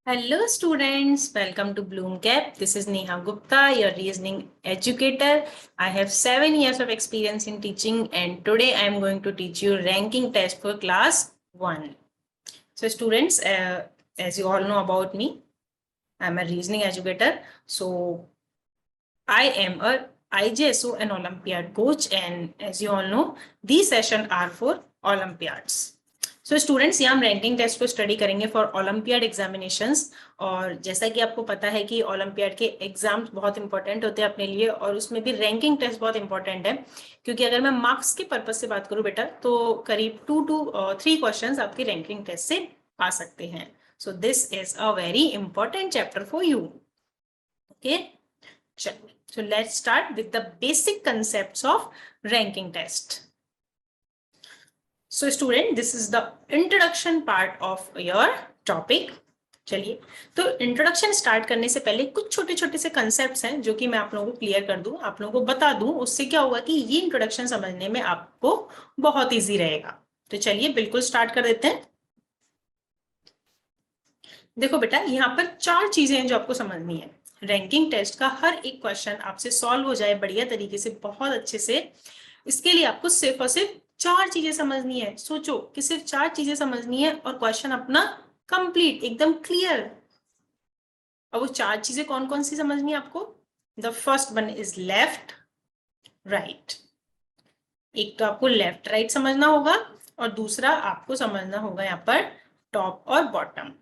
Hello students, welcome to Bloomcap. This is Neha Gupta, your reasoning educator. I have 7 years of experience in teaching and today I am going to teach you ranking test for class 1. So students, as you all know about me, I am a reasoning educator. So I am a IJSO and Olympiad coach and as you all know, these sessions are for Olympiads. So students यहाँ हम ranking test को study करेंगे for olympiad examinations. और जैसा कि आपको पता है कि ओलंपियाड के एग्जाम्स बहुत इंपॉर्टेंट होते हैं अपने लिए और उसमें भी रैंकिंग टेस्ट बहुत इंपॉर्टेंट है, क्योंकि अगर मैं मार्क्स के पर्पज से बात करूं बेटा तो करीब 2 to 3 क्वेश्चंस आपके रैंकिंग टेस्ट से आ सकते हैं। So this is a very important chapter for you. Okay, चलो, so let's start with the basic concepts of ranking test. So student, this is the introduction part of your topic. चलिए, तो introduction start करने से पहले कुछ छोटे छोटे से कंसेप्ट्स हैं जो कि मैं आप लोगों को क्लियर कर दूं, आप लोगों को बता दूं। उससे क्या होगा कि ये इंट्रोडक्शन समझने में आपको बहुत इजी रहेगा। तो चलिए बिल्कुल स्टार्ट कर देते हैं। देखो बेटा, यहाँ पर 4 चीजें हैं जो आपको समझनी है। रैंकिंग टेस्ट का हर एक क्वेश्चन आपसे सॉल्व हो जाए बढ़िया तरीके से, बहुत अच्छे से, इसके लिए आपको सिर्फ और सिर्फ 4 चीजें समझनी है। सोचो कि सिर्फ 4 चीजें समझनी है और क्वेश्चन अपना कंप्लीट, एकदम क्लियर। और वो 4 चीजें कौन कौन सी समझनी है आपको? The first one is left right. एक तो आपको लेफ्ट राइट समझना होगा और दूसरा आपको समझना होगा यहाँ पर टॉप और बॉटम।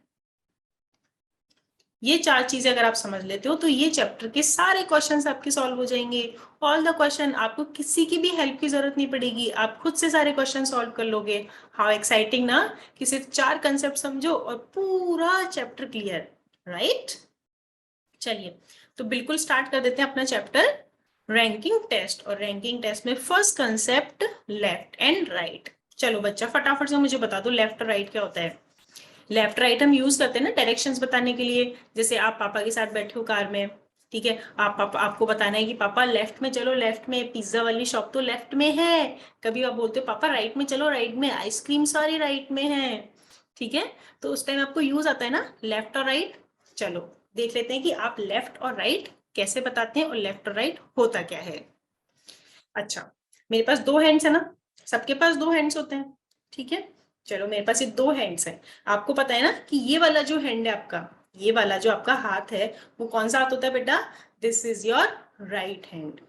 ये 4 चीजें अगर आप समझ लेते हो तो ये चैप्टर के सारे क्वेश्चंस आपके सॉल्व हो जाएंगे। ऑल द क्वेश्चन, आपको किसी की भी हेल्प की जरूरत नहीं पड़ेगी, आप खुद से सारे क्वेश्चन सॉल्व कर लोगे। हाउ एक्साइटिंग ना, कि सिर्फ 4 कंसेप्ट समझो और पूरा चैप्टर क्लियर, राइट। चलिए, तो बिल्कुल स्टार्ट कर देते हैं अपना चैप्टर रैंकिंग टेस्ट। और रैंकिंग टेस्ट में first concept left and right. चलो बच्चा, फटाफट से मुझे बता दो लेफ्ट और राइट क्या होता है। लेफ्ट राइट हम यूज करते हैं ना डायरेक्शंस बताने के लिए। जैसे आप पापा के साथ बैठे हो कार में, ठीक है, आपको बताना है कि पापा लेफ्ट में चलो, लेफ्ट में पिज्जा वाली शॉप तो लेफ्ट में है। कभी आप बोलते हो पापा राइट में चलो, राइट में आइसक्रीम सारी राइट में है, ठीक है। तो उस टाइम आपको यूज आता है ना लेफ्ट और राइट। चलो देख लेते हैं कि आप लेफ्ट और राइट कैसे बताते हैं और लेफ्ट और राइट होता क्या है। अच्छा, मेरे पास 2 हैंड्स है ना, सबके पास 2 हैंड्स होते हैं, ठीक है। चलो मेरे पास ये 2 हैंड्स है। आपको पता है ना कि ये वाला जो हैंड है आपका, ये वाला जो आपका हाथ है, वो कौन सा हाथ होता है बेटा? This is your right hand,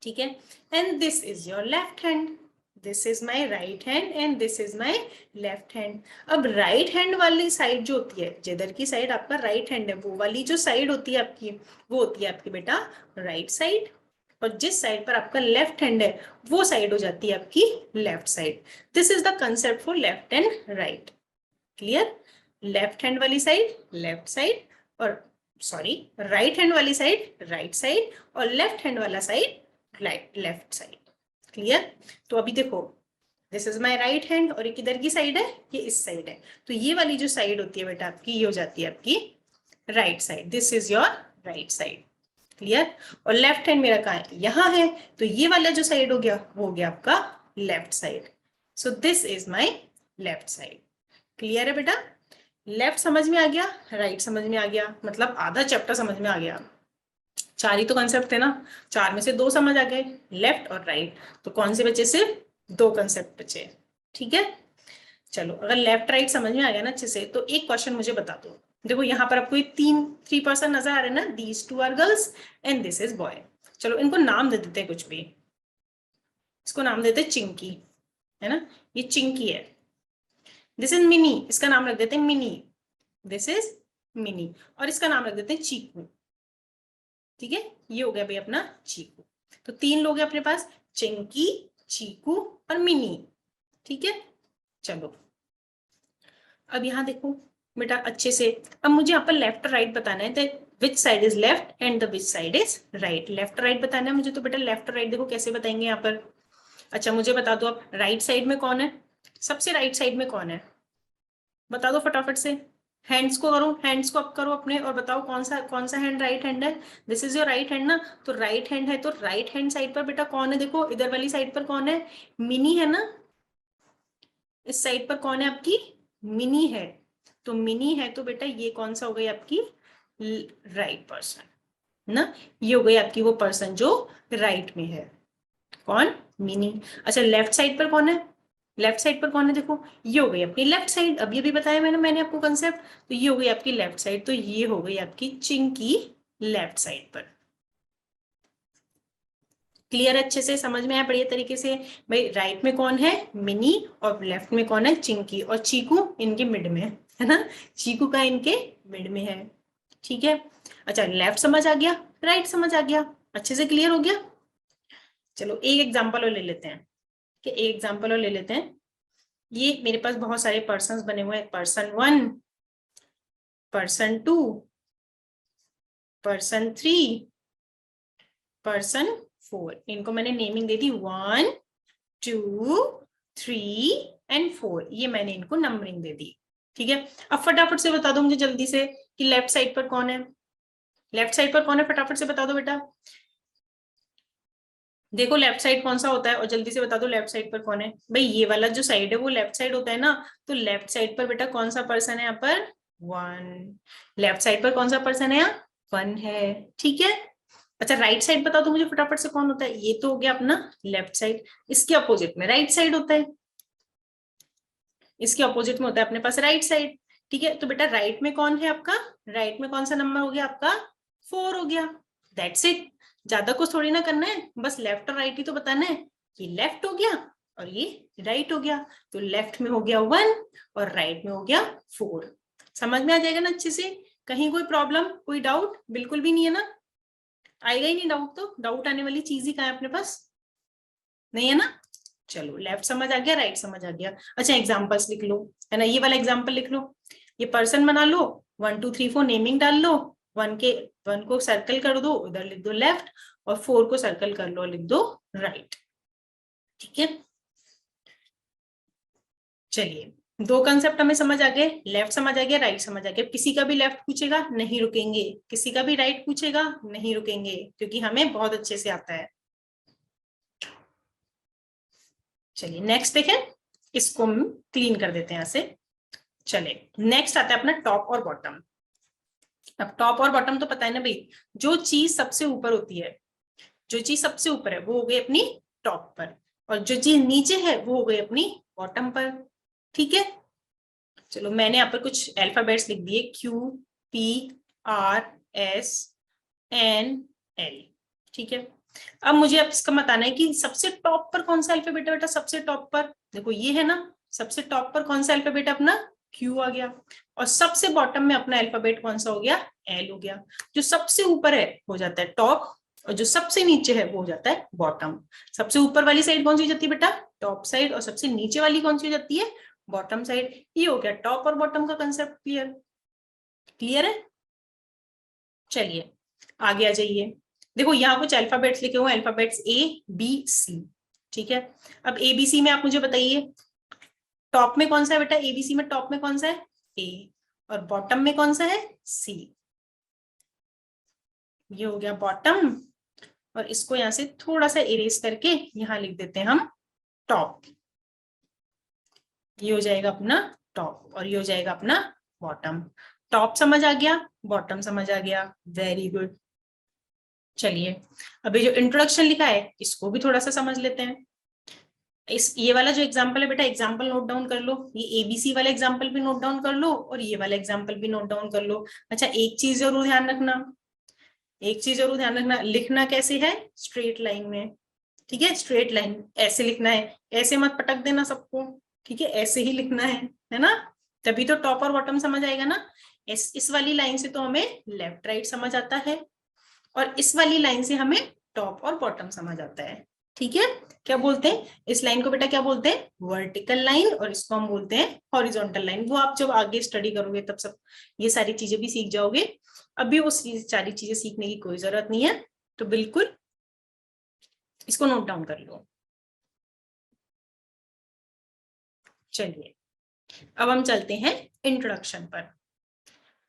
ठीक है। And this is your left hand. This is my right hand and this is my left hand. अब राइट हैंड वाली साइड जो होती है, जिधर की साइड आपका राइट हैंड है, वो वाली जो साइड होती है आपकी, वो होती है आपकी बेटा राइट साइड। और जिस साइड पर आपका लेफ्ट हैंड है, वो साइड हो जाती है आपकी left side. This is the concept for left and right. Clear? Left hand वाली साइड लेफ्ट साइड, और सॉरी राइट हैंड वाली साइड राइट साइड, और लेफ्ट हैंड वाला साइड लेफ्ट साइड। क्लियर? तो अभी देखो, this is my right hand और ये किधर की साइड है? ये इस साइड है। तो ये वाली जो साइड होती है बेटा आपकी, ये हो जाती है आपकी right side. This is your right side. Clear? और लेफ्ट हैंड मेरा कहाँ है? यहाँ है। तो ये वाला जो साइड हो गया, वो हो गया आपका left side. So this is my left side. Clear है बेटा? लेफ्ट समझ में आ गया, राइट समझ में आ गया, मतलब आधा चैप्टर समझ में आ गया। 4 ही तो कंसेप्ट थे ना, 4 में से 2 समझ आ गए, लेफ्ट और राइट। तो कौन से बचे? सिर्फ 2 कंसेप्ट बचे, ठीक है। चलो, अगर लेफ्ट राइट समझ में आ गया ना अच्छे से, तो एक क्वेश्चन मुझे बता दो। देखो यहाँ पर आपको ये 3 पर्सन नजर आ रहे हैं ना, these 2 are girls and this is boy. चलो इनको नाम दे देते हैं कुछ भी। इसको नाम देते हैं चिंकी, है ना, ये चिंकी है। दिस इज मिनी, इसका नाम रख देते हैं मिनी। This is mini. और इसका नाम रख देते हैं चीकू, ठीक है। ये हो गया भाई अपना चीकू। तो 3 लोग हैं अपने पास, चिंकी, चीकू और मिनी, ठीक है। चलो अब यहाँ देखो बेटा अच्छे से, अब मुझे यहाँ पर लेफ्ट और राइट बताना है। Which side is left and the which side is right. Left right बताना है मुझे, तो बेटा लेफ्ट और राइट देखो कैसे बताएंगे यहाँ पर। अच्छा मुझे बता दो आप, राइट साइड में कौन है? सबसे राइट साइड में कौन है? बता दो फटाफट से। हैंड्स को करो, हैंड्स को अप करो अपने और बताओ कौन सा हैंड राइट हैंड है। This is your right hand ना, तो राइट हैंड है, तो राइट हैंड साइड पर बेटा कौन है? देखो इधर वाली साइड पर कौन है? मिनी है ना। इस साइड पर कौन है आपकी? मिनी है। तो मिनी है तो बेटा ये कौन सा हो गई आपकी राइट पर्सन ना, ये हो गई आपकी वो पर्सन जो राइट में है। कौन? मिनी। अच्छा लेफ्ट साइड पर कौन है? लेफ्ट साइड पर कौन है? देखो ये हो गई आपकी लेफ्ट साइड। अब ये भी बताया मैंने आपको कंसेप्ट। तो ये हो गई आपकी लेफ्ट साइड, तो ये हो गई आपकी चिंकी लेफ्ट साइड पर। क्लियर? अच्छे से समझ में आया बढ़िया तरीके से? भाई राइट में कौन है? मिनी, और लेफ्ट में कौन है? चिंकी, और चीकू इनके मिड में है ना, चीकू का इनके मिड में है। ठीक है। अच्छा लेफ्ट समझ आ गया, राइट समझ आ गया, अच्छे से क्लियर हो गया। चलो एक एग्जाम्पल और ले लेते हैं कि एक एग्जाम्पल और ले लेते हैं। ये मेरे पास बहुत सारे पर्सन बने हुए हैं, पर्सन 1, पर्सन 2, पर्सन 3, पर्सन 4। इनको मैंने नेमिंग दे दी 1, 2, 3 एंड 4। ये मैंने इनको नंबरिंग दे दी। ठीक है। अब फटाफट से बता दो मुझे जल्दी से कि लेफ्ट साइड पर कौन है? लेफ्ट साइड पर कौन है? फटाफट से बता दो बेटा। देखो लेफ्ट साइड कौन सा होता है, और जल्दी से बता दो लेफ्ट साइड पर कौन है। भाई ये वाला जो साइड है वो लेफ्ट साइड होता है ना, तो लेफ्ट साइड पर बेटा कौन सा पर्सन है यहाँ पर? 1। लेफ्ट साइड पर कौन सा पर्सन है यहाँ? 1 है। ठीक है। अच्छा राइट साइड बता दो मुझे फटाफट से कौन होता है? ये तो हो गया अपना लेफ्ट साइड, इसके अपोजिट में राइट साइड होता है, इसके अपोजिट में होता है अपने पास राइट साइड। ठीक है। तो बेटा राइट में कौन है आपका? राइट में कौन सा नंबर हो गया आपका? 4 हो गया। That's it. ज्यादा कुछ थोड़ी ना करना है, बस लेफ्ट और राइट ही तो बताना है। ये लेफ्ट हो गया और ये राइट हो गया, तो लेफ्ट में हो गया 1 और राइट में हो गया 4। समझ में आ जाएगा ना अच्छे से? कहीं कोई प्रॉब्लम, कोई डाउट? बिल्कुल भी नहीं है ना? आएगा ही नहीं डाउट, तो डाउट आने वाली चीज ही कहाँ है अपने पास? नहीं है ना? चलो लेफ्ट समझ आ गया, राइट समझ आ गया। अच्छा एग्जाम्पल्स लिख लो, है ना, ये वाला एग्जाम्पल लिख लो। ये पर्सन बना लो, 1 2 3 4 नेमिंग डाल लो। 1 को सर्कल कर दो, उधर लिख दो लेफ्ट, और 4 को सर्कल कर लो, लिख दो राइट। ठीक है। चलिए दो कंसेप्ट हमें समझ आ गए, लेफ्ट समझ आ गया, राइट समझ आ गया। किसी का भी लेफ्ट पूछेगा नहीं रुकेंगे, किसी का भी राइट पूछेगा नहीं रुकेंगे, क्योंकि हमें बहुत अच्छे से आता है। चलिए नेक्स्ट देखें, इसको हम क्लीन कर देते हैं ऐसे। चले नेक्स्ट आता है अपना टॉप और बॉटम। अब टॉप और बॉटम तो पता है ना भाई, जो चीज सबसे ऊपर होती है, जो चीज सबसे ऊपर है वो हो गई अपनी टॉप पर, और जो चीज नीचे है वो हो गई अपनी बॉटम पर। ठीक है। चलो मैंने यहाँ पर कुछ अल्फाबेट्स लिख दिए, Q P R S N L। ठीक है। अब मुझे अब इसका बताना है कि सबसे टॉप पर कौन सा अल्फाबेट है बेटा? सबसे टॉप पर देखो ये है ना, सबसे टॉप पर कौन सा अल्फाबेट है अपना? Q आ गया। और सबसे बॉटम में अपना अल्फाबेट कौन सा हो गया? L हो गया। जो सबसे ऊपर है हो जाता है टॉप, और जो सबसे नीचे है वो हो जाता है बॉटम। सबसे ऊपर वाली साइड कौन सी हो जाती है बेटा? Top side. और सबसे नीचे वाली कौन सी हो जाती है? Bottom side. ये हो गया टॉप और बॉटम का कंसेप्ट। क्लियर? क्लियर है? चलिए आगे आ जाइए। देखो यहाँ कुछ अल्फाबेट्स लिखे हुए हैं, अल्फाबेट्स ABC। ठीक है। अब ABC में आप मुझे बताइए टॉप में कौन सा है बेटा? ABC में टॉप में कौन सा है? A। और बॉटम में कौन सा है? C। ये हो गया बॉटम, और इसको यहां से थोड़ा सा इरेज करके यहां लिख देते हैं हम टॉप। ये हो जाएगा अपना टॉप, और ये हो जाएगा अपना बॉटम। टॉप समझ आ गया, बॉटम समझ आ गया, वेरी गुड। चलिए अभी जो इंट्रोडक्शन लिखा है इसको भी थोड़ा सा समझ लेते हैं। ये वाला जो एग्जांपल है बेटा, एग्जांपल नोट डाउन कर लो। ये ABC वाला एग्जांपल भी नोट डाउन कर लो, और ये वाला एग्जांपल भी नोट डाउन कर लो। अच्छा एक चीज जरूर ध्यान रखना, एक चीज जरूर ध्यान रखना, लिखना कैसे है? स्ट्रेट लाइन में। ठीक है, स्ट्रेट लाइन ऐसे लिखना है, ऐसे मत पटक देना सबको। ठीक है, ऐसे ही लिखना है ना, तभी तो टॉप और बॉटम समझ आएगा ना। इस वाली लाइन से तो हमें लेफ्ट राइट समझ आता है, और इस वाली लाइन से हमें टॉप और बॉटम समझ आता है। ठीक है। क्या बोलते हैं इस लाइन को बेटा? क्या बोलते हैं? Vertical line. और इसको हम बोलते हैं हॉरिजॉन्टल लाइन। वो आप जब आगे स्टडी करोगे तब सब ये सारी चीजें भी सीख जाओगे। अभी वो सारी चीजें सीखने की कोई जरूरत नहीं है, तो बिल्कुल इसको नोट डाउन कर लो। चलिए अब हम चलते हैं इंट्रोडक्शन पर।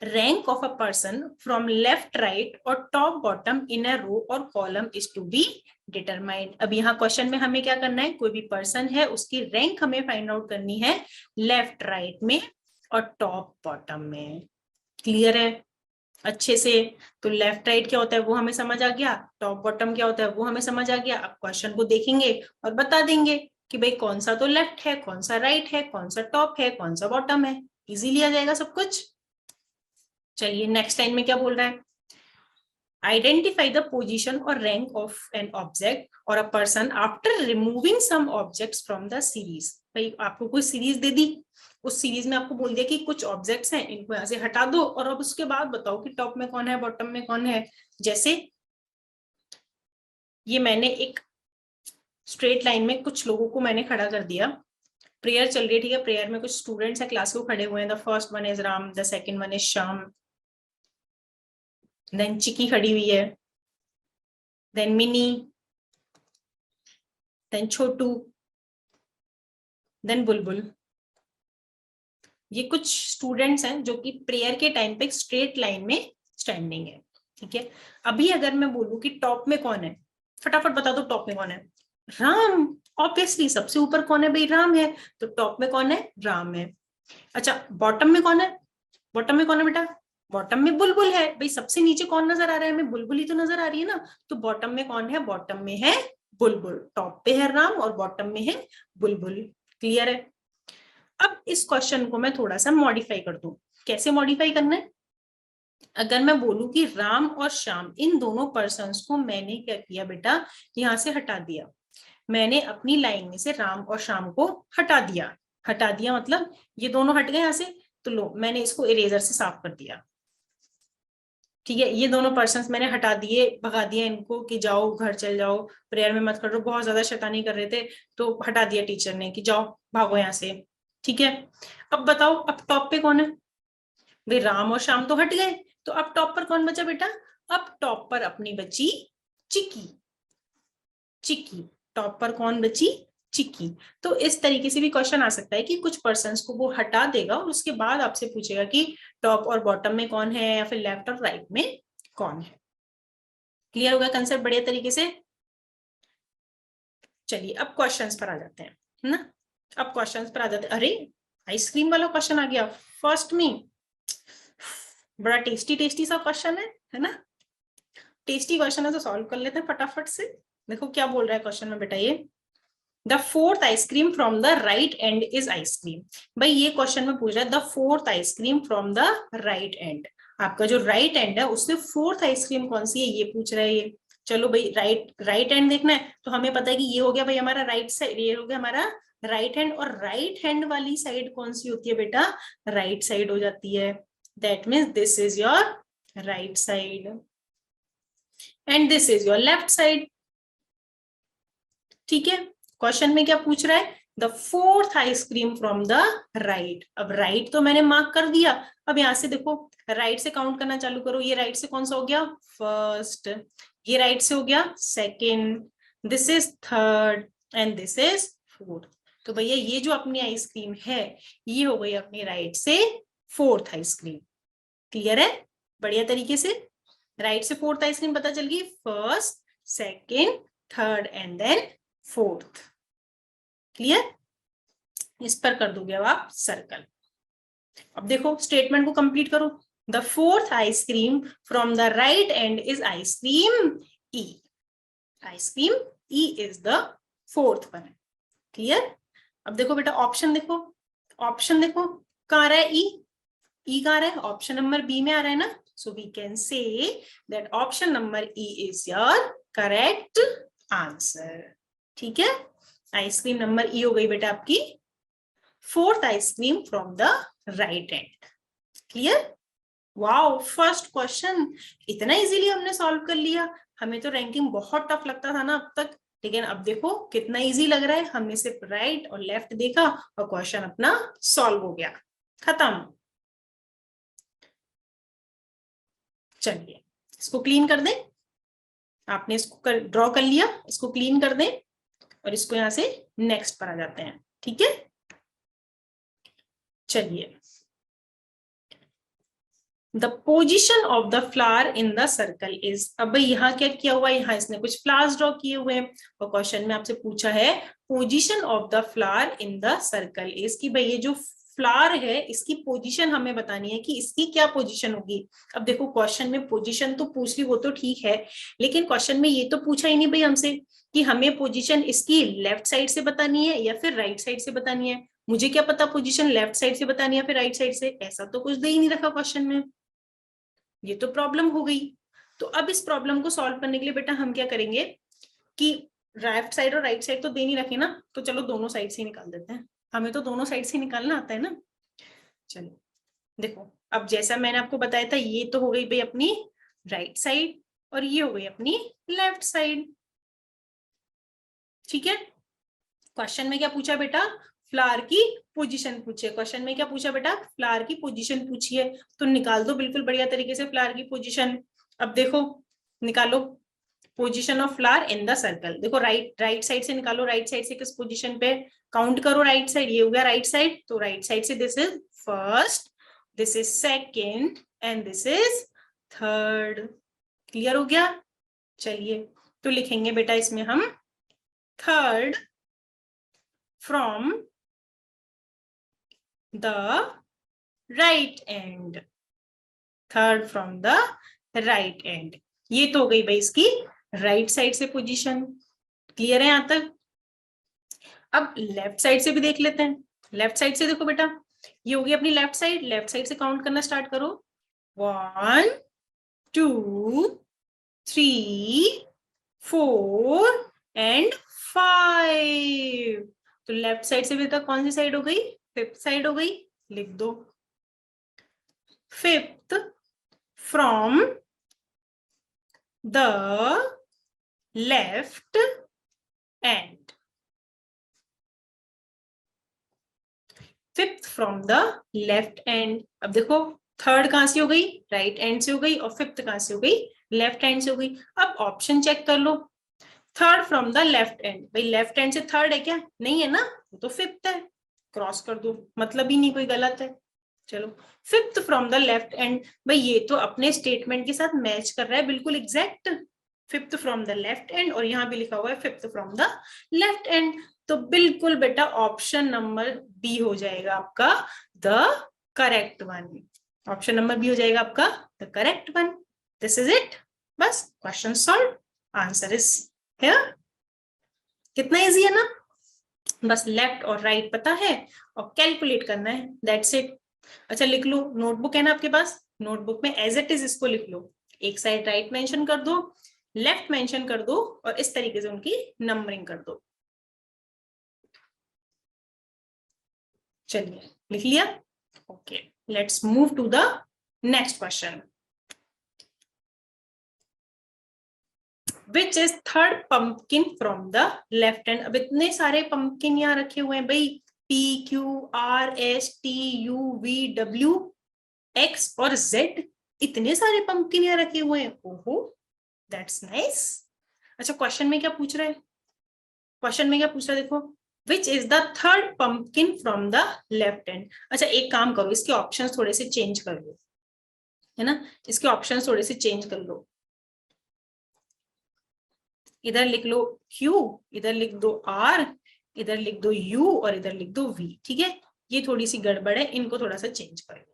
Rank of a person from left right और top bottom in a row और column is to be determined. अब यहाँ क्वेश्चन में हमें क्या करना है? कोई भी पर्सन है उसकी रैंक हमें फाइंड आउट करनी है लेफ्ट राइट में और टॉप बॉटम में। क्लियर है अच्छे से? तो लेफ्ट राइट क्या होता है वो हमें समझ आ गया, टॉप बॉटम क्या होता है वो हमें समझ आ गया। अब क्वेश्चन को देखेंगे और बता देंगे कि भाई कौन सा तो लेफ्ट है, कौन सा राइट है, कौन सा टॉप है, कौन सा बॉटम है। इजीली आ जाएगा सब कुछ। चलिए नेक्स्ट लाइन में क्या बोल रहा है, identify the position or rank of an object or a person after removing some objects from the series। भाई आपको कोई सीरीज दे दी, उस सीरीज में आपको बोल दिया कि कुछ ऑब्जेक्ट्स हैं इनको यहाँ से हटा दो और अब उसके बाद बताओ कि टॉप में कौन है बॉटम में कौन है। जैसे ये मैंने एक स्ट्रेट लाइन में कुछ लोगों को मैंने खड़ा कर दिया, प्रेयर चल रही है, ठीक है, प्रेयर में कुछ स्टूडेंट्स है क्लास को खड़े हुए हैं। The first one is Ram, the second one is Shyam, then Chiki खड़ी हुई है, then Mini, then Chhotu, then Bulbul. ये कुछ स्टूडेंट्स हैं जो कि प्रेयर के टाइम पे स्ट्रेट लाइन में स्टैंडिंग है, ठीक है। अभी अगर मैं बोलूं कि टॉप में कौन है, फटाफट बता दो टॉप में कौन है, राम। ऑब्वियसली सबसे ऊपर कौन है भाई, राम है, तो टॉप में कौन है, राम है। अच्छा बॉटम में कौन है, बॉटम में कौन है बेटा, बॉटम में बुलबुल है। भाई सबसे नीचे कौन नजर आ रहा है हमें, बुलबुल ही तो नजर आ रही है ना। तो बॉटम में कौन है, बॉटम में है बुलबुल, टॉप पे है राम और बॉटम में है बुलबुल। क्लियर है? अब इस क्वेश्चन को मैं थोड़ा सा मॉडिफाई कर दूं। कैसे मॉडिफाई करना है, अगर मैं बोलूं कि राम और श्याम इन दोनों पर्सन्स को मैंने क्या किया बेटा, यहां से हटा दिया। मैंने अपनी लाइन में से राम और श्याम को हटा दिया। हटा दिया मतलब ये दोनों हट गए यहां से, तो लो मैंने इसको इरेजर से साफ कर दिया। ठीक है, ये दोनों पर्सन्स मैंने हटा दिए, भगा दिया इनको कि जाओ घर चल जाओ, प्रेयर में मत करो, बहुत ज्यादा शैतानी कर रहे थे, तो हटा दिया टीचर ने कि जाओ भागो यहाँ से। ठीक है, अब बताओ अब टॉप पे कौन है, वे राम और श्याम तो हट गए, तो अब टॉप पर कौन बचा बेटा, अब टॉप पर अपनी बची चिक्की। चिक्की, टॉप पर कौन बची, चिक्की। तो इस तरीके से भी क्वेश्चन आ सकता है कि कुछ पर्सन्स को वो हटा देगा और उसके बाद आपसे पूछेगा कि टॉप और बॉटम में कौन है या फिर लेफ्ट और राइट में कौन है। क्लियर होगा कंसेप्ट बढ़िया तरीके से? चलिए अब क्वेश्चंस पर आ जाते हैं, है ना। अब क्वेश्चंस पर आ जाते हैं। अरे आइसक्रीम वाला क्वेश्चन आ गया फर्स्ट में, बड़ा टेस्टी टेस्टी सा क्वेश्चन है ना। टेस्टी क्वेश्चन है तो सॉल्व कर लेते हैं फटाफट से। देखो क्या बोल रहा है क्वेश्चन में बेटा, ये the fourth ice cream from the right end is ice cream. भाई ये क्वेश्चन में पूछ रहा है the fourth ice cream from the right and, आपका जो राइट एंड है उससे फोर्थ आइसक्रीम कौन सी है ये पूछ रहा है ये। चलो भाई राइट एंड देखना है तो हमें पता है कि ये हो गया भाई हमारा राइट साइड, ये हो गया हमारा राइट हैंड, और राइट हैंड वाली साइड कौन सी होती है बेटा, राइट साइड हो जाती है। That means this is your right side and this is your left side. ठीक है, क्वेश्चन में क्या पूछ रहा है, the fourth ice cream from the right. अब राइट तो मैंने मार्क कर दिया, अब यहां से देखो राइट से काउंट करना चालू करो। ये राइट से कौन सा हो गया, फर्स्ट, ये राइट से हो गया second, this is third and this is fourth. तो भैया ये जो अपनी आइसक्रीम है ये हो गई अपनी राइट से फोर्थ आइसक्रीम। क्लियर है बढ़िया तरीके से? राइट से फोर्थ आइसक्रीम पता चल गई, first second third and then fourth. Clear? इस पर कर दोगे अब आप सर्कल। अब देखो स्टेटमेंट को कंप्लीट करो। The fourth ice cream from the right end is ice cream E. Ice cream E is the fourth one. Clear? अब देखो बेटा ऑप्शन देखो, ऑप्शन देखो कहाँ आ रहा है, ई कहाँ आ रहा है, ऑप्शन नंबर बी में आ रहा है ना। So we can say that option number E is your correct answer. ठीक है, आइसक्रीम नंबर ई हो गई बेटा आपकी fourth ice cream from the right end. Clear? Wow first question इतना इजीली हमने सॉल्व कर लिया। हमें तो रैंकिंग बहुत टफ लगता था ना अब तक, लेकिन अब देखो कितना इजी लग रहा है। हमने सिर्फ राइट और लेफ्ट देखा और क्वेश्चन अपना सॉल्व हो गया, खत्म। चलिए इसको क्लीन कर दें, आपने इसको ड्रॉ कर लिया, इसको क्लीन कर दें और इसको यहां से नेक्स्ट पर आ जाते हैं। ठीक है, चलिए the position of the flower in the circle is. अब भाई यहाँ क्या किया हुआ है, यहाँ इसने कुछ फ्लावर्स ड्रॉ किए हुए हैं और क्वेश्चन में आपसे पूछा है position of the flower in the circle is, कि भाई ये जो फ्लावर है इसकी पोजीशन हमें बतानी है कि इसकी क्या पोजीशन होगी। अब देखो क्वेश्चन में पोजीशन तो पूछ ली, वो तो ठीक है, लेकिन क्वेश्चन में ये तो पूछा ही नहीं भाई हमसे कि हमें पोजीशन इसकी लेफ्ट साइड से बतानी है या फिर राइट साइड से बतानी है। मुझे क्या पता पोजीशन लेफ्ट साइड से बतानी है फिर राइट साइड से, ऐसा तो कुछ दे ही नहीं रखा क्वेश्चन में। ये तो प्रॉब्लम हो गई। तो अब इस प्रॉब्लम को सॉल्व करने के लिए बेटा हम क्या करेंगे कि लेफ्ट साइड और राइट साइड तो दे नहीं रखे ना, तो चलो दोनों साइड से ही निकाल देते हैं। हमें तो दोनों साइड से निकालना आता है ना। चलो देखो, अब जैसा मैंने आपको बताया था, ये तो हो गई भाई अपनी राइट साइड और ये हो गई अपनी लेफ्ट साइड। ठीक है, क्वेश्चन में क्या पूछा बेटा, फ्लावर की पोजीशन पूछे। क्वेश्चन में क्या पूछा बेटा, फ्लावर की पोजीशन पूछी है, तो निकाल दो बिल्कुल बढ़िया तरीके से फ्लावर की पोजीशन। अब देखो निकालो position of flower in the circle. देखो राइट साइड से निकालो, राइट साइड से किस पोजीशन पे, काउंट करो राइट साइड, ये हो गया राइट साइड, तो राइट साइड से this is first, this is second and this is third. Clear हो गया। चलिए तो लिखेंगे बेटा इसमें हम third from the right and, third from the right and. ये तो हो गई भाई इसकी राइट साइड से पोजीशन। क्लियर है यहां तक। अब लेफ्ट साइड से भी देख लेते हैं। लेफ्ट साइड से देखो बेटा, ये होगी अपनी लेफ्ट साइड। लेफ्ट साइड से काउंट करना स्टार्ट करो, 1 2 3 4 एंड 5। तो लेफ्ट साइड से बेटा कौन सी साइड हो गई, फिफ्थ साइड हो गई। लिख दो fifth from the left and, fifth from the left and. अब देखो थर्ड कहां से हो गई, राइट एंड से हो गई, और फिफ्थ कहां से हो गई, लेफ्ट हैंड से हो गई। अब ऑप्शन चेक कर लो, third from the left end, भाई लेफ्ट हैंड से थर्ड है क्या, नहीं है ना, वो तो फिफ्थ है, क्रॉस कर दो, मतलब ही नहीं कोई गलत है। चलो fifth from the left end, भाई ये तो अपने स्टेटमेंट के साथ मैच कर रहा है बिल्कुल exact, fifth from the left end, और यहाँ भी लिखा हुआ है fifth from the left end. तो बिल्कुल बेटा ऑप्शन नंबर बी हो जाएगा आपका the correct one. Option number B हो जाएगा आपका the correct one. This is it, बस question solve, answer is here. कितना इजी है ना, बस लेफ्ट और राइट पता है और कैलकुलेट करना है, दैट्स इट। अच्छा लिख लो, नोटबुक है ना आपके पास, नोटबुक में एज इट इज इसको लिख लो, एक साइड राइट मेंशन कर दो, लेफ्ट मेंशन कर दो, और इस तरीके से उनकी नंबरिंग कर दो। चलिए लिख लिया, okay let's move to the next question. Which is third pumpkin from the left hand. अब इतने सारे पंपकिन यहाँ रखे हुए हैं भाई, P Q R S T U V W X और Z, इतने सारे पंपकिन यहाँ रखे हुए हैं, ओहो दैट्स नाइस। अच्छा क्वेश्चन में क्या पूछ रहा है, क्वेश्चन में क्या पूछ रहा है देखो, विच is the third pumpkin from the left hand. अच्छा एक काम करो, इसके ऑप्शंस थोड़े से चेंज कर लो, है ना, इसके ऑप्शंस थोड़े से चेंज कर लो। इधर लिख लो Q, इधर लिख दो R, इधर लिख दो U और इधर लिख दो V। ठीक है, ये थोड़ी सी गड़बड़ है, इनको थोड़ा सा चेंज कर लो।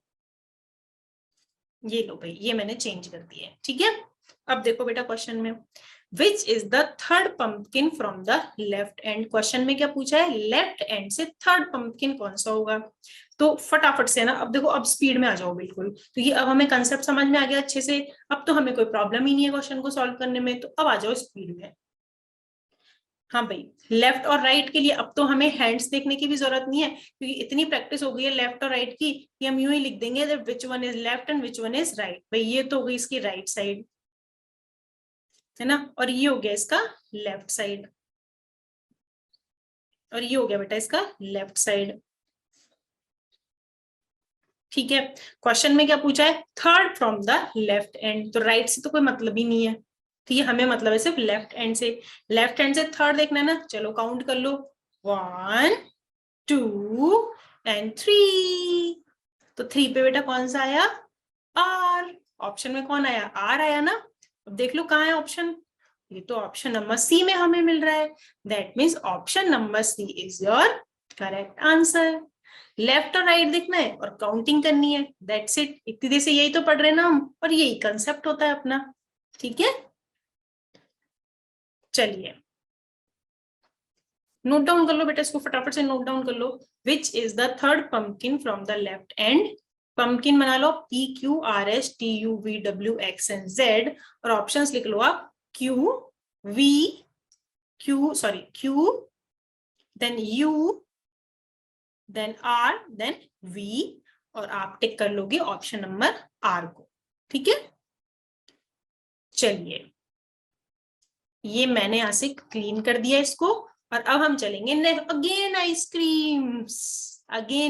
ये लो भाई, ये मैंने चेंज कर दिया है। ठीक है, अब देखो बेटा क्वेश्चन में, विच is the third pumpkin from the left and. Question में क्या पूछा है, लेफ्ट एंड से थर्ड पंपकिन कौन सा होगा। तो फटाफट से ना, अब देखो अब स्पीड में आ जाओ बिल्कुल, क्योंकि अब हमें कंसेप्ट समझ में आ गया अच्छे से, अब तो हमें कोई प्रॉब्लम ही नहीं है क्वेश्चन को सॉल्व करने में, तो अब आ जाओ स्पीड में। हाँ भाई, लेफ्ट और राइट के लिए अब तो हमें हैंड्स देखने की भी जरूरत नहीं है, क्योंकि इतनी प्रैक्टिस हो गई है लेफ्ट और राइट की कि हम यूं ही लिख देंगे which one is left and which one is right. भाई ये तो हो गई इसकी राइट साइड, है ना, और ये हो गया इसका लेफ्ट साइड, और ये हो गया बेटा इसका लेफ्ट साइड। ठीक है, क्वेश्चन में क्या पूछा है, third from the left end, तो राइट से तो कोई मतलब ही नहीं है, तो ये हमें मतलब है सिर्फ लेफ्ट हैंड से। लेफ्ट हैंड से थर्ड देखना है ना, चलो काउंट कर लो, 1 2 एंड 3। तो 3 पे बेटा कौन सा आया, R। ऑप्शन में कौन आया, R आया ना। अब देख लो कहाँ है ऑप्शन, ये तो ऑप्शन नंबर सी में हमें मिल रहा है, that means option number C is your correct answer. Left और राइट देखना है और काउंटिंग करनी है, दैट्स इट। इतनी देर से यही तो पढ़ रहे हैं ना हम, और यही कंसेप्ट होता है अपना, ठीक है। चलिए नोट डाउन कर लो बेटा, इसको फटाफट से नोट डाउन कर लो। Which is the third pumpkin from the left end? Pumpkin बना लो PQRSTUVWXNZ, और ऑप्शंस लिख लो आप Q then U then R then V, और आप टिक कर लोगे ऑप्शन नंबर R को, ठीक है। चलिए ये मैंने यहां से क्लीन कर दिया इसको, और अब हम चलेंगे अगेन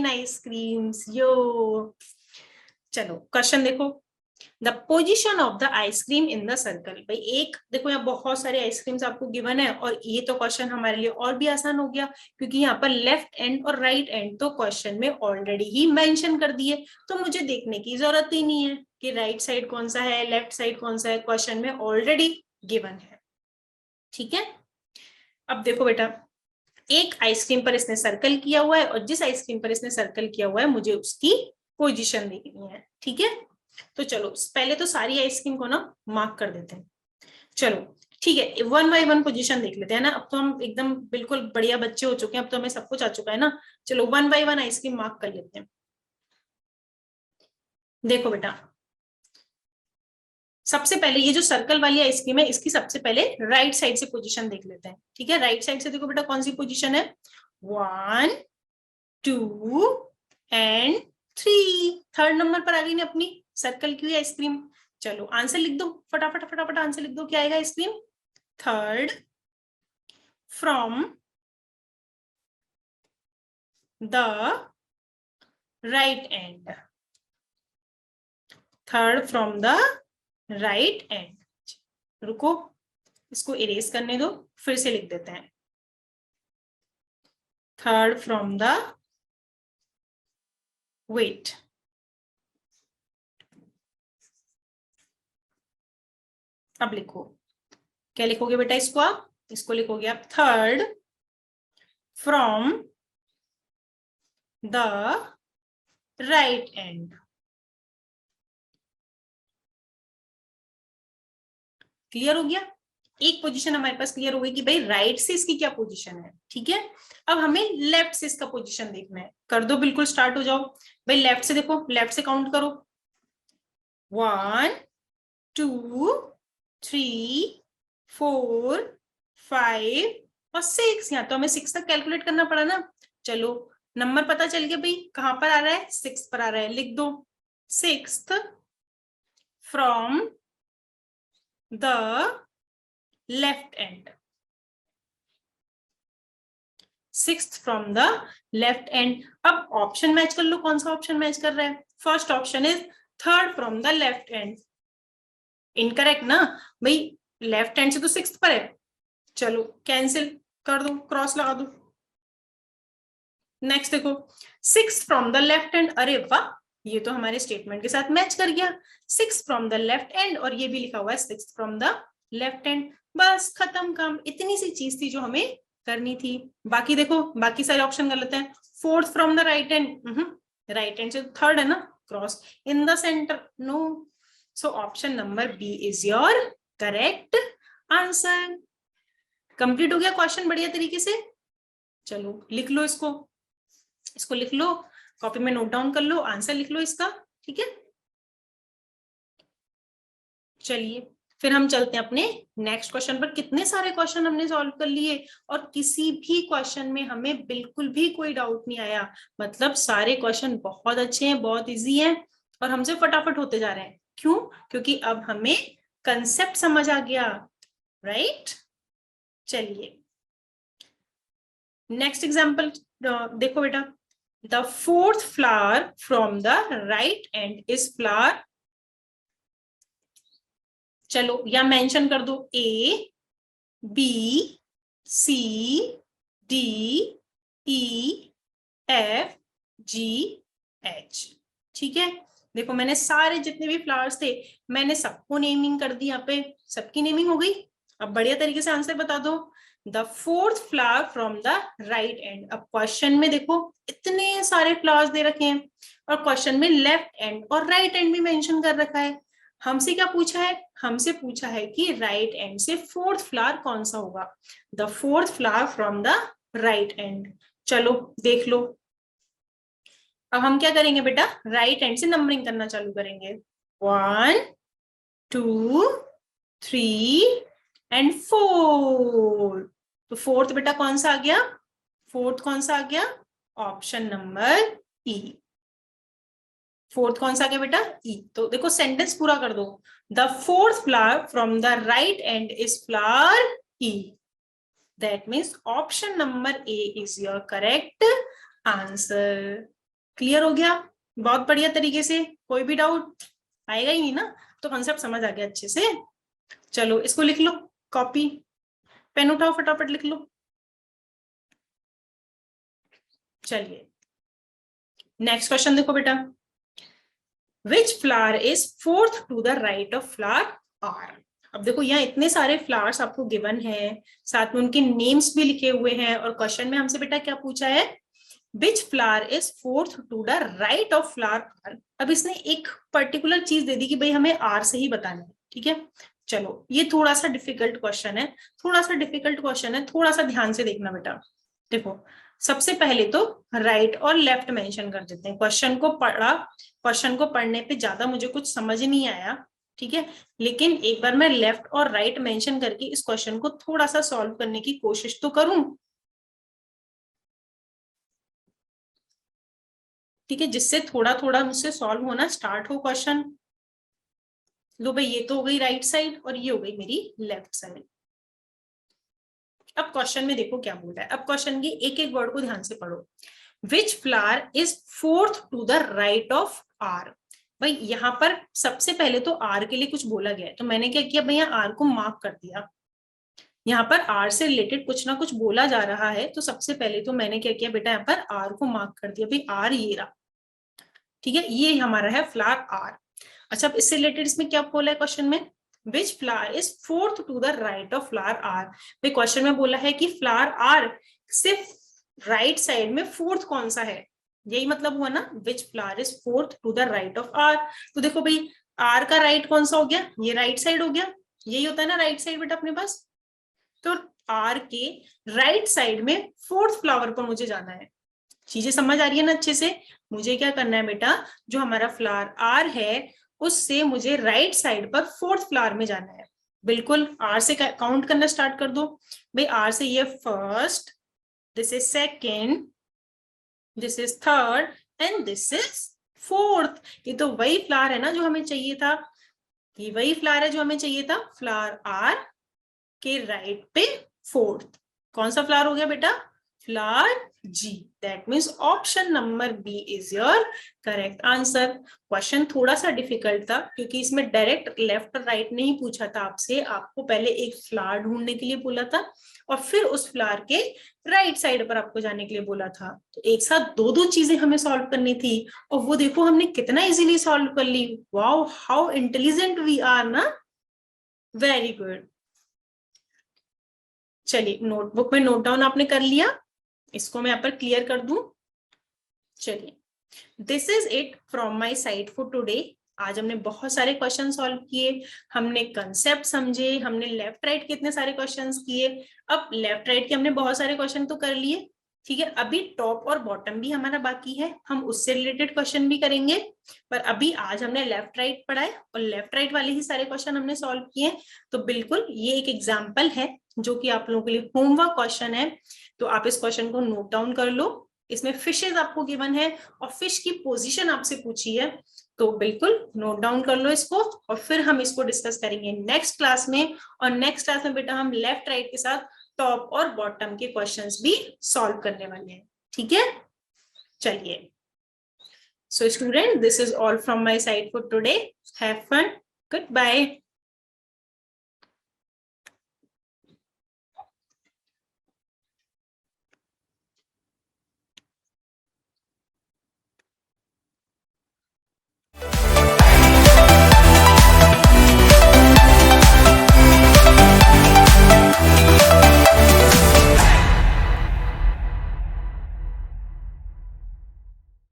आइसक्रीम्स यो। चलो क्वेश्चन देखो, the position of the ice cream in the circle. भाई एक देखो, यहाँ बहुत सारे आइसक्रीम्स आपको गिवन है, और ये तो क्वेश्चन हमारे लिए और भी आसान हो गया, क्योंकि यहाँ पर लेफ्ट एंड और राइट एंड तो क्वेश्चन में ऑलरेडी ही मेंशन कर दिए, तो मुझे देखने की जरूरत ही नहीं है कि राइट साइड कौन सा है, लेफ्ट साइड कौन सा है, क्वेश्चन में ऑलरेडी गिवन है, ठीक है। अब देखो बेटा, एक आइसक्रीम पर इसने सर्कल किया हुआ है, और जिस आइसक्रीम पर इसने सर्कल किया हुआ है मुझे उसकी पोजीशन देखनी है, ठीक है। तो चलो पहले तो सारी आइसक्रीम को ना मार्क कर देते हैं। चलो ठीक है, 1 बाय 1 पोजीशन देख लेते हैं ना, अब तो हम एकदम बिल्कुल बढ़िया बच्चे हो चुके हैं, अब तो हमें सब कुछ आ चुका है ना। चलो 1 बाय 1 आइसक्रीम मार्क कर लेते हैं। देखो बेटा, सबसे पहले ये जो सर्कल वाली आइसक्रीम है, इसकी सबसे पहले राइट साइड से पोजीशन देख लेते हैं, ठीक है। राइट साइड से देखो बेटा कौन सी पोजीशन है, 1 2 एंड 3, थर्ड नंबर पर आ गई ना अपनी सर्कल की हुई आइसक्रीम। चलो आंसर लिख दो फटाफट फटाफट, आंसर लिख दो, क्या आएगा ice cream? Third from the right and, third from the right and. रुको इसको इरेज करने दो, फिर से लिख देते हैं, थर्ड फ्रॉम द वेट। अब लिखो, क्या लिखोगे बेटा इसको? आप इसको लिखोगे आप third from the right end. Clear हो गया? एक पोजीशन हमारे पास क्लियर हो गई कि भाई राइट से इसकी क्या पोजीशन है, ठीक है। अब हमें लेफ्ट से इसका पोजीशन देखना है। कर दो बिल्कुल, स्टार्ट हो जाओ भाई। लेफ्ट से देखो, लेफ्ट से काउंट करो, 1 2 3 4 5 और 6। यहाँ तो हमें 6 तक कैलकुलेट करना पड़ा ना। चलो नंबर पता चल गया भाई, कहां पर आ रहा है? 6 पर आ रहा है, लिख दो 6th from the left and, 6th from the left and. अब ऑप्शन मैच कर लो, कौन सा ऑप्शन मैच कर रहा है? First option is third from the left and. Incorrect ना भाई, लेफ्ट हैंड से तो 6th पर है, चलो कैंसिल कर दो, क्रॉस लगा दो। नेक्स्ट देखो, 6 फ्रॉम द लेफ्ट हैंड, अरे वाह, ये तो हमारे स्टेटमेंट के साथ मैच कर गया, 6 फ्रॉम द लेफ्ट हैंड, और ये भी लिखा हुआ है 6 फ्रॉम द लेफ्ट हैंड। बस खत्म काम, इतनी सी चीज थी जो हमें करनी थी। बाकी देखो, बाकी सारे ऑप्शन कर लेते हैं। 4th from the right hand, right hand से थर्ड है ना, cross in the centre, no. So option number B is your correct answer. Complete हो गया क्वेश्चन बढ़िया तरीके से। चलो लिख लो इसको, इसको लिख लो, कॉपी में नोट डाउन कर लो, आंसर लिख लो इसका, ठीक है। चलिए फिर हम चलते हैं अपने नेक्स्ट क्वेश्चन पर। कितने सारे क्वेश्चन हमने सॉल्व कर लिए, और किसी भी क्वेश्चन में हमें बिल्कुल भी कोई डाउट नहीं आया। मतलब सारे क्वेश्चन बहुत अच्छे हैं, बहुत इजी हैं, और हमसे फटाफट होते जा रहे हैं। क्यों? क्योंकि अब हमें कंसेप्ट समझ आ गया, राइट। चलिए नेक्स्ट एग्जाम्पल देखो बेटा, the fourth flower from the right end is flower. चलो या मेंशन कर दो, A B C D E F G H, ठीक है। देखो मैंने सारे जितने भी फ्लावर्स थे मैंने सबको नेमिंग कर दी, यहाँ पे सबकी नेमिंग हो गई। अब बढ़िया तरीके से आंसर बता दो। The fourth flower from the right and. अब क्वेश्चन में देखो इतने सारे फ्लावर्स दे रखे हैं और क्वेश्चन में लेफ्ट एंड और राइट एंड भी मेंशन कर रखा है। हमसे क्या पूछा है? हमसे पूछा है कि राइट एंड से फोर्थ फ्लावर कौन सा होगा। The fourth flower from the right and. चलो देख लो। अब हम क्या करेंगे बेटा? राइट एंड से नंबरिंग करना चालू करेंगे। 1 2 3 एंड 4। तो फोर्थ बेटा कौन सा आ गया? फोर्थ कौन सा आ गया? ऑप्शन नंबर ई। फोर्थ कौन सा आ गया बेटा? ई। तो देखो सेंटेंस पूरा कर दो। The fourth flower from the right end is flower E. That means option number A is your correct answer. Clear हो गया? बहुत बढ़िया तरीके से। कोई भी डाउट आएगा ही नहीं ना, तो कॉन्सेप्ट समझ आ गया अच्छे से। चलो इसको लिख लो। कॉपी पेन उठाओ, फटाफट लिख लो। चलिए नेक्स्ट क्वेश्चन देखो बेटा। Which flower is fourth to the right of flower R. अब देखो यहाँ इतने सारे फ्लावर्स आपको गिवन है, साथ में उनके नेम्स भी लिखे हुए हैं, और क्वेश्चन में हमसे बेटा क्या पूछा है? Which flower is fourth to the right of flower R. अब इसने एक पर्टिकुलर चीज दे दी कि भाई हमें आर से ही बताना है। ठीक है, चलो ये थोड़ा सा डिफिकल्ट क्वेश्चन है, थोड़ा सा ध्यान से देखना बेटा। देखो सबसे पहले तो राइट और लेफ्ट मेंशन कर देते हैं। क्वेश्चन को पढ़ा, क्वेश्चन को पढ़ने पे ज्यादा मुझे कुछ समझ नहीं आया, ठीक है, लेकिन एक बार मैं लेफ्ट और राइट मेंशन करके इस क्वेश्चन को थोड़ा सा सॉल्व करने की कोशिश तो करूं। ठीक है, जिससे थोड़ा थोड़ा मुझसे सॉल्व होना स्टार्ट हो क्वेश्चन। लो भाई ये तो हो गई राइट साइड और ये हो गई मेरी लेफ्ट साइड। अब क्वेश्चन में देखो क्या बोल रहा है। अब क्वेश्चन की एक एक वर्ड को ध्यान से पढ़ो। Which flower is fourth to the right of R. भाई यहाँ पर सबसे पहले तो आर के लिए कुछ बोला गया है, तो मैंने क्या किया भैया, आर को मार्क कर दिया। यहाँ पर आर से रिलेटेड कुछ ना कुछ बोला जा रहा है, तो सबसे पहले तो मैंने क्या किया बेटा, यहाँ पर आर को मार्क कर दिया। भाई आर ये रहा, ठीक है, ये हमारा है फ्लावर आर। अच्छा, अब इससे रिलेटेड इसमें क्या बोला है क्वेश्चन में? Which flower is fourth to the right of flower R. भाई क्वेश्चन में बोला है कि फ्लावर आर से राइट साइड में फोर्थ कौन सा है, यही मतलब हुआ ना, which flower is fourth to the right of R. तो देखो भाई आर का राइट कौन सा हो गया? ये राइट साइड हो गया, यही होता है ना राइट साइड बेटा अपने पास। तो आर के राइट साइड में फोर्थ फ्लावर पर मुझे जाना है। चीजें समझ आ रही है ना अच्छे से? मुझे क्या करना है बेटा, जो हमारा फ्लावर आर है उससे मुझे राइट साइड पर फोर्थ फ्लावर में जाना है। बिल्कुल आर से काउंट करना स्टार्ट कर दो। भाई आर से ये first, this is second, this is third and this is fourth. ये तो वही फ्लावर है ना जो हमें चाहिए था, ये वही फ्लावर है जो हमें चाहिए था। फ्लावर आर के राइट पे फोर्थ कौन सा फ्लावर हो गया बेटा? Flower G. That means option number B is your correct answer. Question थोड़ा सा डिफिकल्ट था क्योंकि इसमें डायरेक्ट लेफ्ट और राइट नहीं पूछा था आपसे, आपको पहले एक फ्लावर ढूंढने के लिए बोला था और फिर उस फ्लावर के राइट साइड पर आपको जाने के लिए बोला था। तो एक साथ दो दो चीजें हमें सॉल्व करनी थी और वो देखो हमने कितना इजीली सॉल्व कर ली। Wow, how intelligent we are ना। Very good. चलिए नोटबुक में नोट डाउन आपने कर लिया, इसको मैं यहाँ पर क्लियर कर दूं। चलिए, this is it from my side for today. आज हमने बहुत सारे क्वेश्चन सॉल्व किए, हमने कंसेप्ट समझे, हमने लेफ्ट राइट के इतने सारे क्वेश्चंस किए। अब लेफ्ट राइट के हमने बहुत सारे क्वेश्चन तो कर लिए, ठीक है, अभी टॉप और बॉटम भी हमारा बाकी है, हम उससे रिलेटेड क्वेश्चन भी करेंगे। पर अभी आज हमने लेफ्ट राइट पढ़ा है और लेफ्ट राइट वाले ही सारे क्वेश्चन हमने सॉल्व किए। तो बिल्कुल ये एक एग्जाम्पल है जो कि आप लोगों के लिए होमवर्क क्वेश्चन है, तो आप इस क्वेश्चन को नोट डाउन कर लो। इसमें फिशेज आपको गिवन है और फिश की पोजीशन आपसे पूछी है, तो बिल्कुल नोट डाउन कर लो इसको और फिर हम इसको डिस्कस करेंगे नेक्स्ट क्लास में। और नेक्स्ट क्लास में बेटा हम लेफ्ट राइट के साथ टॉप और बॉटम के क्वेश्चंस भी सॉल्व करने वाले हैं, ठीक है। चलिए, so student, this is all from my side for today. Have fun, good bye.